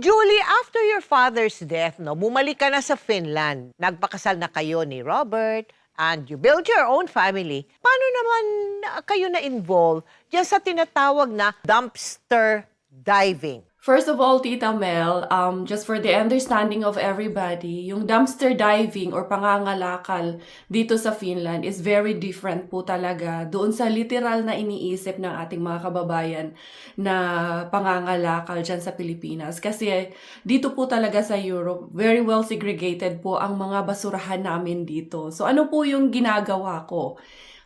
Julie, after your father's death, bumalik ka na sa Finland. Nagpakasal na kayo ni Robert and you build your own family. Paano naman kayo na-involve diyan sa tinatawag na dumpster diving? First of all, Tita Mel, just for the understanding of everybody, yung dumpster diving or pangangalakal dito sa Finland is very different po talaga doon sa literal na iniisip ng ating mga kababayan na pangangalakal dyan sa Pilipinas. Kasi dito po talaga sa Europe, very well segregated po ang mga basurahan namin dito. So ano po yung ginagawa ko?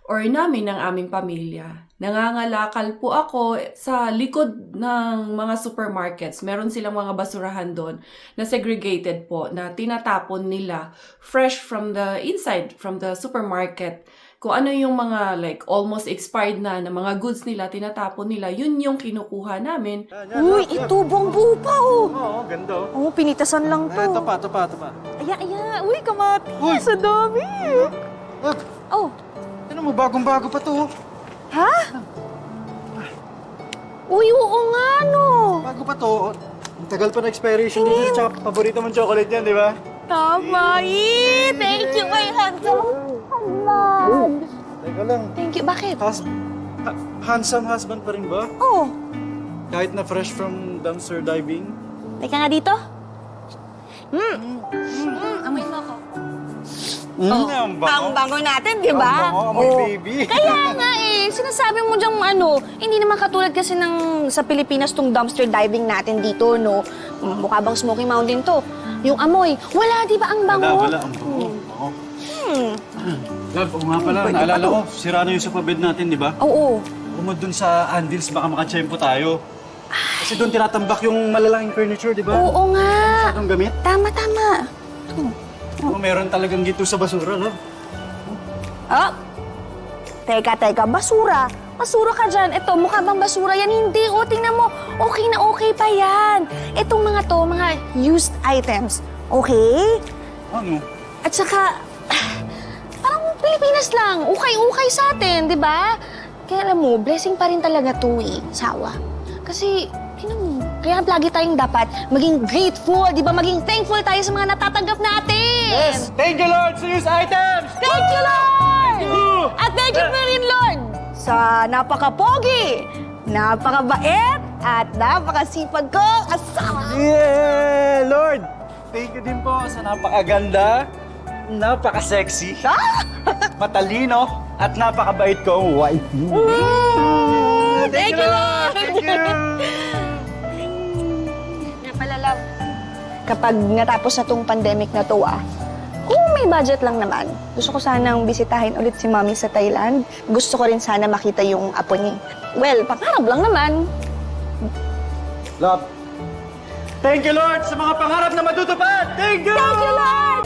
Or namin ng aming pamilya. Nangangalakal po ako sa likod ng mga supermarkets. Meron silang mga basurahan doon na segregated po, na tinatapon nila fresh from the inside, from the supermarket. Kung ano yung mga like almost expired na mga goods nila, tinatapon nila, yun yung kinukuha namin. Uy, ito, buong-buo pa, oh. Oo, ganda. Oh, pinitasan lang to. Ito pa. Aya. Uy, kamatis. Uy! Sa dami. Look, Oh, ano mo, bagong-bago pa to. ha? Uy, oo nga, no. Bago pa to. Ang tagal pa na expiration dito. Tsaka paborito mong chocolate yan, di ba? Tama, thank you, my husband. Teka lang. Thank you, bakit? Handsome husband pa rin ba? Oh, Kahit na fresh from dumpster diving? teka nga dito. Amoy mo ako. Ang Ang bango natin, di ba? Ang bango, amoy baby. Kaya nga sinasabi mo diyang hindi naman katulad kasi ng sa Pilipinas tong dumpster diving natin dito, no? Mukha bang Smoky Mountain to? Yung amoy, wala, di ba ang bango? Wala, ang bango. Oo. Love, oo nga pala, Pwede naalala pa to. ko, sira na yung sofa bed natin, di ba? Oo. Bumod dun sa Anvils, baka makatsyempo tayo. Kasi doon tinatambak yung malalaking furniture, di ba? Oo nga. Masyadong gamit. Tama. Oh, meron talagang gito sa basura, love. Oh, teka, basura. Basura ka dyan. Ito, mukha bang basura yan? Hindi, tingnan mo. Okay na okay pa yan. Itong mga used items. Okay? Ano? At saka, parang Pilipinas lang. Ukay-ukay sa atin, di ba? Kaya alam mo, blessing pa rin talaga to sawa. Kasi, tingnan mo, kaya lagi tayong dapat maging grateful, di ba? Maging thankful tayo sa mga natatanggap natin. Yes! Thank you, Lord, sa used items! Thank you, Lord! Thank you! At thank you pa rin, Lord, sa napaka-pogi, napakabait, at napakasipag ko asawa. Yeah, Lord! Thank you din po sa napakaganda, napaka-sexy, matalino, at napakabait kong wife. Thank you, Lord! Thank you! Nga pala, love, kapag natapos na tong pandemic na to, kung may budget lang naman, gusto ko sanang bisitahin ulit si Mommy sa Thailand. Gusto ko rin sana makita yung apo niya. Well, pangarap lang naman. Love, thank you, Lord, sa mga pangarap na matutupad! Thank you! Thank you, Lord!